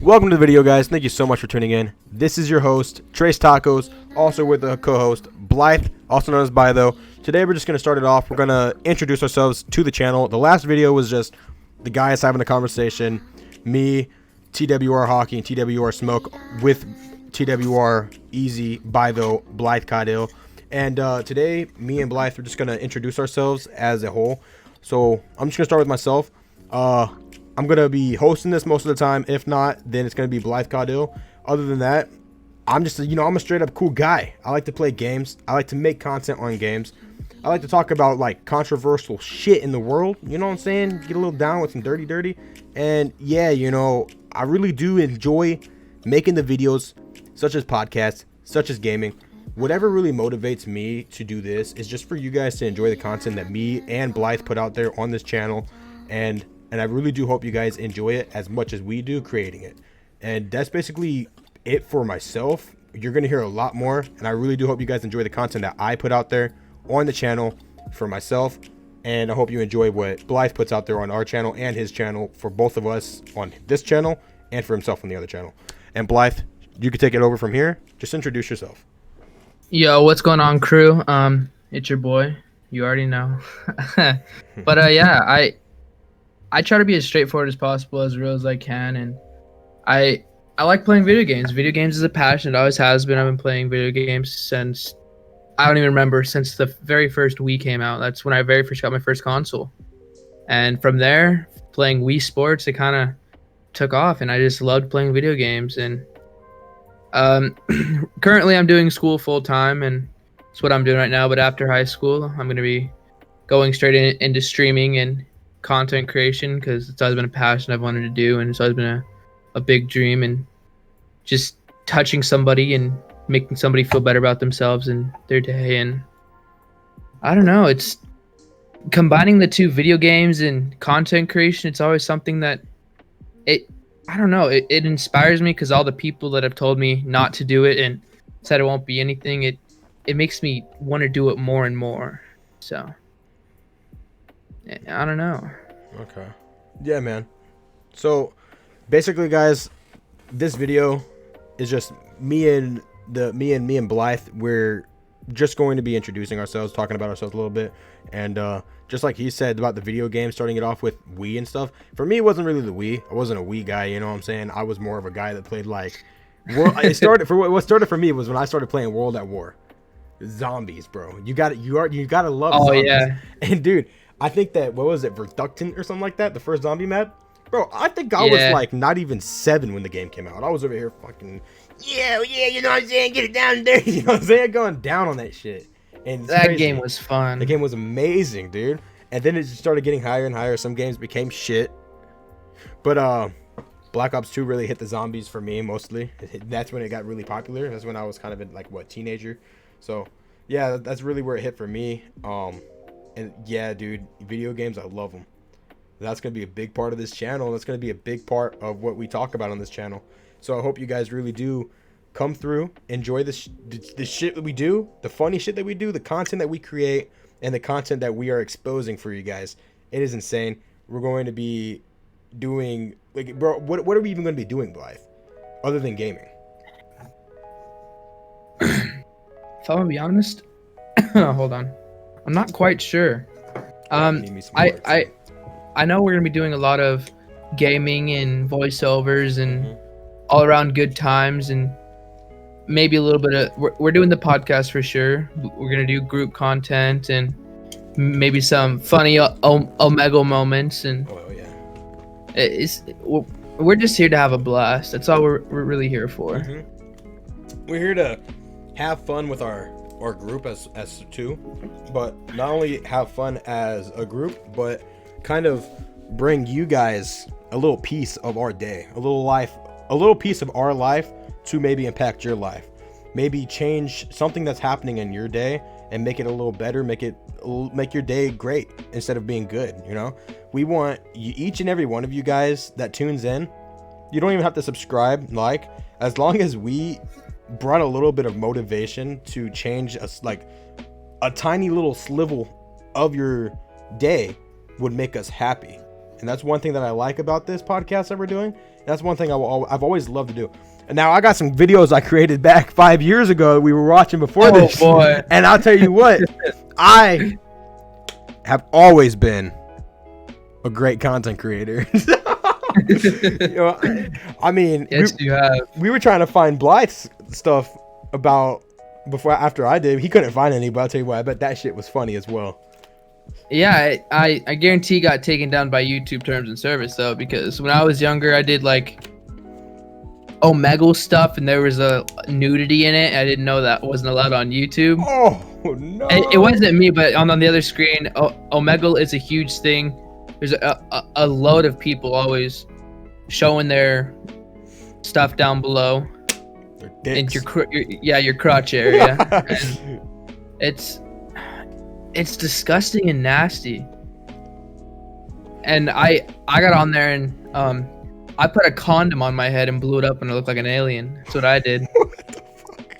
Welcome to the video, guys. Thank you so much for tuning in. This is your host, Trace Tacos, also with the co-host, Blythe, also known as Bytho. Today, we're just going to start it off. We're going to introduce ourselves to the channel. The last video was just the guys having a conversation. Me, TWR Hockey, and TWR Smoke with TWR Easy, Bytho, Blythe Cadil. And today, me and Blythe are just going to introduce ourselves as a whole. So, I'm just going to start with myself. I'm going to be hosting this most of the time. If not, then it's going to be Blythe Cadil. Other than that, I'm just, I'm a straight up cool guy. I like to play games. I like to make content on games. I like to talk about like controversial shit in the world. You know what I'm saying? Get a little down with some dirty. And yeah, I really do enjoy making the videos such as podcasts, such as gaming. Whatever really motivates me to do this is just for you guys to enjoy the content that me and Blythe put out there on this channel. And I really do hope you guys enjoy it as much as we do creating it. And that's basically it for myself. You're going to hear a lot more. And I really do hope you guys enjoy the content that I put out there on the channel for myself. And I hope you enjoy what Blythe puts out there on our channel and his channel for both of us on this channel and for himself on the other channel. And Blythe, you can take it over from here. Just introduce yourself. Yo, what's going on, crew? It's your boy. You already know. But yeah, I try to be as straightforward as possible, as real as I can, and I like playing video games. Video games is a passion. It always has been. I've been playing video games since, I don't even remember, since the very first Wii came out. That's when I very first got my first console. And from there, playing Wii Sports, it kind of took off, and I just loved playing video games. And currently I'm doing school full-time, and that's what I'm doing right now. But after high school, I'm going to be going straight into streaming and content creation, because it's always been a passion I've wanted to do, and it's always been a big dream, and just touching somebody and making somebody feel better about themselves and their day. And I don't know, it's combining the two, video games and content creation. It's always something that it inspires me, because all the people that have told me not to do it and said it won't be anything, it makes me want to do it more and more. So I don't know. Okay. Yeah, man. So basically, guys, this video is just me and Blythe. We're just going to be introducing ourselves, talking about ourselves a little bit. And just like he said about the video game, starting it off with Wii and stuff. For me, it wasn't really the Wii. I wasn't a Wii guy, you know what I'm saying? I was more of a guy that played like what started for me was when I started playing World at War. Zombies, bro. You gotta love zombies. Yeah. And dude, I think that, what was it, Verductant or something like that? The first zombie map? Bro, I think I was like not even 7 when the game came out. I was over here fucking, yeah, you know what I'm saying? Get it down there. You know what I'm saying? Going down on that shit. And that crazy. Game was fun. The game was amazing, dude. And then it just started getting higher and higher. Some games became shit. But Black Ops 2 really hit the zombies for me mostly. That's when it got really popular. That's when I was kind of in, like, teenager. So, yeah, that's really where it hit for me. And yeah, dude, video games, I love them. That's going to be a big part of this channel. That's going to be a big part of what we talk about on this channel. So I hope you guys really do come through, enjoy the shit that we do, the funny shit that we do, the content that we create, and the content that we are exposing for you guys. It is insane. We're going to be doing, like, bro, what are we even going to be doing, Blythe, other than gaming? If I'm going to be honest, hold on. I'm not quite sure. I know we're gonna be doing a lot of gaming and voiceovers and all around good times, and maybe a little bit of we're doing the podcast for sure. We're gonna do group content and maybe some funny Omegle moments, and we're just here to have a blast. That's all we're really here for. We're here to have fun with our group as two, but not only have fun as a group, but kind of bring you guys a little piece of our day, a little piece of our life to maybe impact your life, maybe change something that's happening in your day and make it a little better, make your day great instead of being good. We want each and every one of you guys that tunes in. You don't even have to subscribe, as long as we brought a little bit of motivation to change us, like a tiny little sliver of your day would make us happy. And that's one thing that I like about this podcast that we're doing, That's one thing I've always loved to do. And now I got some videos I created back 5 years ago that we were watching before this. Oh boy! And I'll tell you what, I have always been a great content creator. You know, I mean, Yes, you have. we were trying to find Blythe's stuff about after I did. He couldn't find any, but I'll tell you what, I bet that shit was funny as well. Yeah, I guarantee got taken down by YouTube terms and service though, because when I was younger, I did like Omegle stuff, and there was a nudity in it. I didn't know that wasn't allowed on YouTube. Oh no! It wasn't me, but on the other screen, Omegle is a huge thing. There's a load of people always showing their stuff down below in your crotch area. And it's disgusting and nasty. And I got on there and I put a condom on my head and blew it up and it looked like an alien. That's what I did. What the fuck?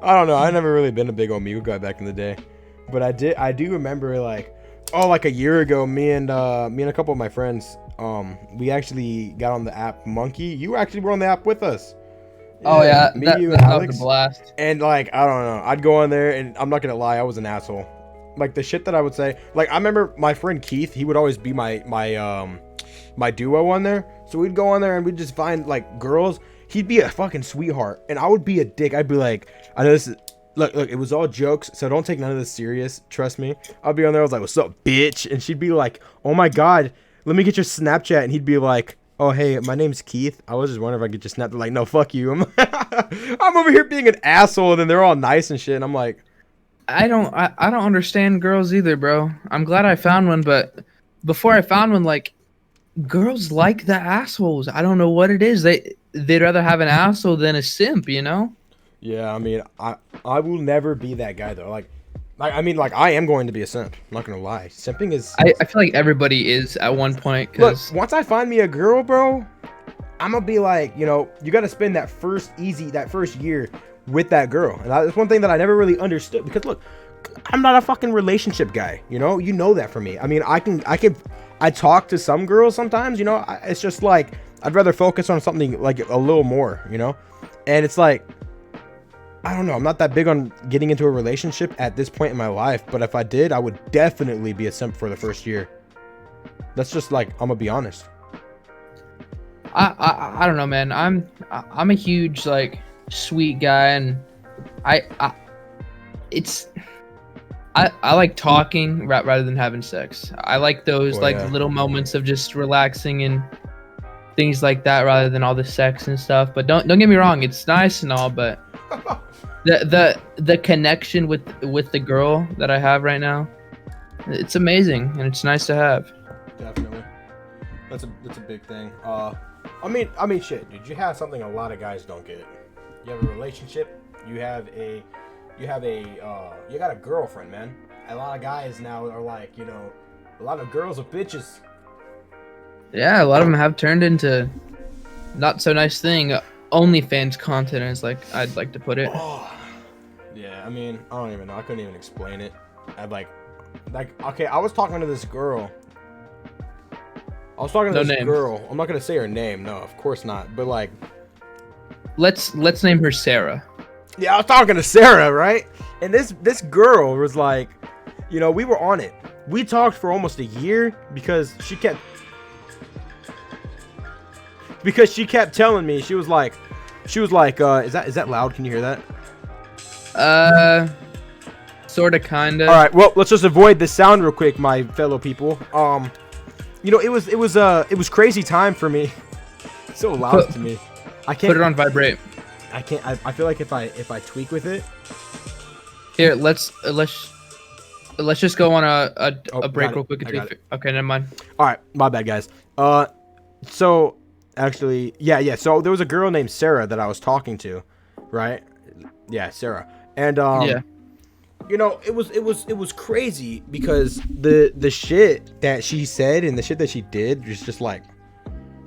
I don't know. I never really been a big Omegle guy back in the day, but I do remember like a year ago, me and a couple of my friends, we actually got on the app Monkey. You actually were on the app with us. Oh yeah, me, that you, and was Alex. a blast. And like, I don't know, I'd go on there and I'm not gonna lie, I was an asshole. Like the shit that I would say, like I remember my friend Keith, he would always be my duo on there. So we'd go on there and we'd just find like girls. He'd be a fucking sweetheart, and I would be a dick. I'd be like, I know this is look, it was all jokes, so don't take none of this serious. Trust me. I'd be on there. I was like, "What's up, bitch?" And she'd be like, "Oh my god, let me get your Snapchat." And he'd be like, "Oh hey, my name's Keith. I was just wondering if I could get your Snap." They're like, "No, fuck you." I'm over here being an asshole, and then they're all nice and shit. And I'm like, I don't understand girls either, bro. I'm glad I found one, but before I found one, like, girls like the assholes. I don't know what it is. They'd rather have an asshole than a simp, you know? yeah, I mean, I will never be that guy though. Like I mean, like I am going to be a simp. I'm not gonna lie. Simping is. I feel like everybody is at one point. Look, Cause once I find me a girl, bro, I'm gonna be like, you know, you gotta spend that first year with that girl, and that's one thing that I never really understood. Because look, I'm not a fucking relationship guy, you know that for me. I mean, I talk to some girls sometimes, you know. It's just like I'd rather focus on something like a little more, you know. And it's like, I don't know, I'm not that big on getting into a relationship at this point in my life, but if I did, I would definitely be a simp for the first year. That's just like, I'm gonna be honest. I don't know, man. I'm a huge like sweet guy, and I like talking rather than having sex. I like those little moments of just relaxing and things like that rather than all the sex and stuff. But don't get me wrong, it's nice and all, but the connection with the girl that I have right now, it's amazing and it's nice to have. Definitely. That's a big thing. I mean shit, dude, you have something a lot of guys don't get. You have a relationship, you got a girlfriend, man. A lot of guys now are like, you know, a lot of girls are bitches. Yeah, a lot of them have turned into not so nice thing. OnlyFans content is like I'd like to put it. Oh, yeah, I mean, I don't even know. I couldn't even explain it. Okay, I was talking to this girl. Girl. I'm not gonna say her name. No, of course not. But like, let's name her Sarah. Yeah, I was talking to Sarah, right? And this girl was like, you know, we were on it. We talked for almost a year because she kept telling me, she was like, is that loud? Can you hear that? Sorta, kinda. All right, well, let's just avoid the sound real quick, my fellow people. You know, it was crazy time for me. It's so loud to me. I can't put it on vibrate. I can't. I feel like if I tweak with it. Here, let's just go on a break real quick. Okay, never mind. All right, my bad, guys. So actually, yeah. So there was a girl named Sarah that I was talking to, right? Yeah, Sarah. And yeah. You know, it was crazy because the shit that she said and the shit that she did was just like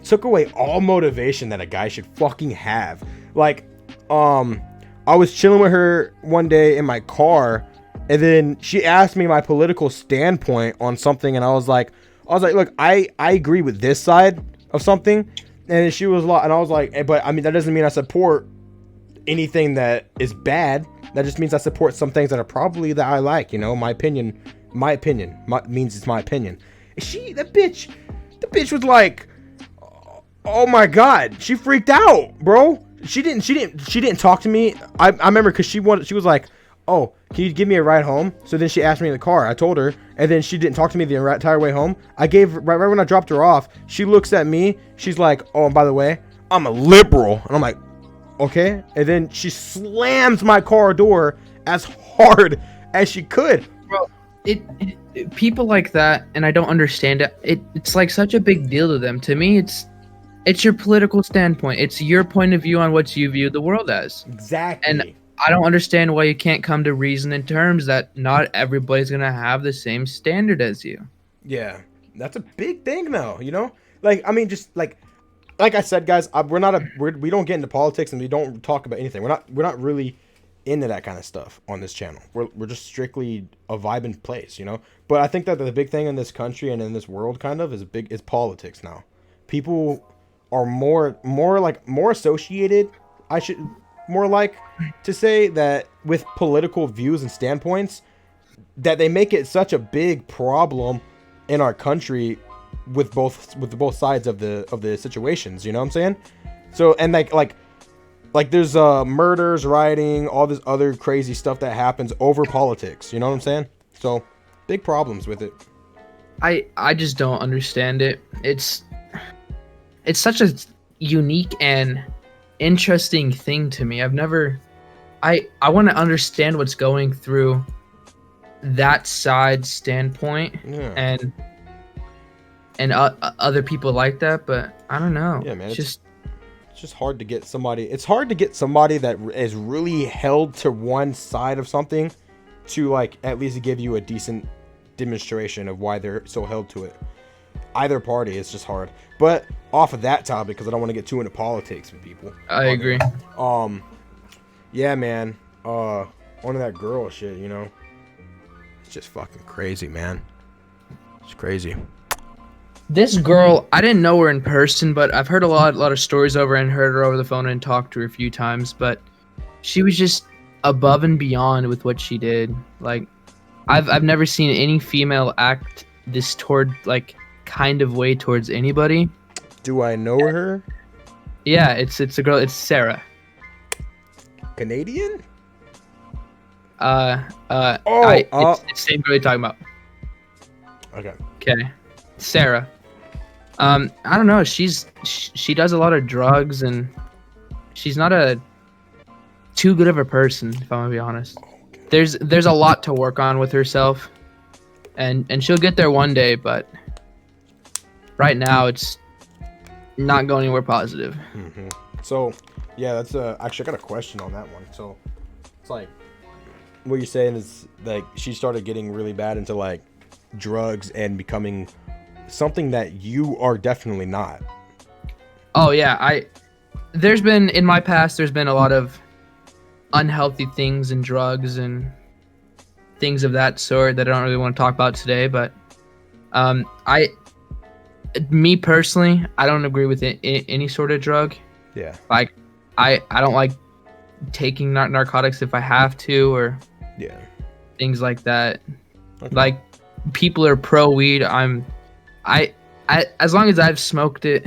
took away all motivation that a guy should fucking have. Like, I was chilling with her one day in my car, and then she asked me my political standpoint on something, and I was like, look, I agree with this side of something, And she was like, and I was like, but I mean, that doesn't mean I support anything that is bad. That just means I support some things that are probably that I like, you know. My opinion means it's my opinion. The bitch was like, oh my god, she freaked out, bro. She didn't talk to me. I remember because she was like, oh, can you give me a ride home? So then she asked me in the car. I told her, and then she didn't talk to me the entire way home. I gave right when I dropped her off. She looks at me. She's like, oh, and by the way, I'm a liberal, and I'm like, okay. And then she slams my car door as hard as she could. Bro, people like that, and I don't understand it. It's like such a big deal to them. To me, it's your political standpoint. It's your point of view on what you view the world as. Exactly. And I don't understand why you can't come to reason in terms that not everybody's gonna have the same standard as you. Yeah, that's a big thing now. You know, like I mean, just like I said, guys, we don't get into politics and we don't talk about anything. We're not really into that kind of stuff on this channel. We're just strictly a vibe and place, you know. But I think that the big thing in this country and in this world kind of is politics now. People are more associated. I should more like to say that with political views and standpoints, that they make it such a big problem in our country with both sides of the situations, you know what I'm saying? So, and like there's murders, rioting, all this other crazy stuff that happens over politics, you know what I'm saying? So big problems with it. I just don't understand it. It's such a unique and interesting thing to me. I want to understand what's going through that side standpoint. Yeah. and other people like that, but I don't know. Yeah, man. It's just hard to get somebody. It's hard to get somebody that is really held to one side of something to like at least give you a decent demonstration of why they're so held to it. Either party, it's just hard. But off of that topic, because I don't want to get too into politics with people. I agree. Yeah, man. One of that girl shit, you know. It's just fucking crazy, man. It's crazy. This girl, I didn't know her in person, but I've heard a lot of stories over and heard her over the phone and talked to her a few times. But she was just above and beyond with what she did. Like, I've never seen any female act this kind of way towards anybody. Do I know her? Yeah, it's a girl. It's Sarah. Canadian? It's the same girl you're talking about. Okay. Sarah. I don't know. She does a lot of drugs and she's not too good of a person, if I'm gonna be honest. There's a lot to work on with herself, and she'll get there one day. But right now, it's not going anywhere positive. Mm-hmm. So, yeah, that's actually I got a question on that one. So, it's like what you're saying is like she started getting really bad into like drugs and becoming something that you are definitely not. Oh yeah, in my past there's been a lot of unhealthy things and drugs and things of that sort that I don't really want to talk about today, but me personally, I don't agree with any sort of drug. Yeah. Like I don't like taking narcotics if I have to, or yeah, things like that. Okay. Like people are pro weed. I as long as I've smoked it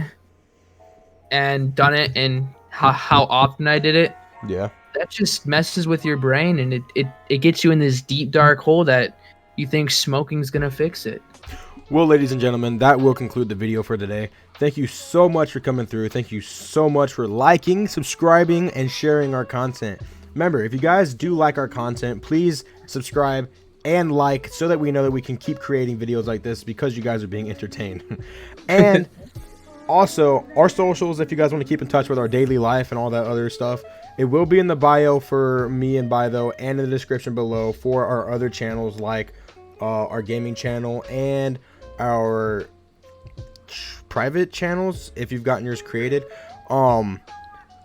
and done it and how often I did it, yeah, that just messes with your brain, and it gets you in this deep dark hole that you think smoking's gonna fix it. Well, ladies and gentlemen, that will conclude the video for today. Thank you so much for coming through. Thank you so much for liking, subscribing, and sharing our content. Remember, if you guys do like our content, please subscribe and like so that we know that we can keep creating videos like this because you guys are being entertained. And also, our socials, if you guys want to keep in touch with our daily life and all that other stuff, it will be in the bio for me and Bytho and in the description below for our other channels like our gaming channel and our private channels if you've gotten yours created.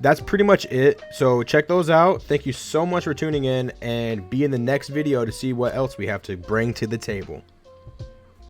That's pretty much it, so check those out. Thank you so much for tuning in, and be in the next video to see what else we have to bring to the table.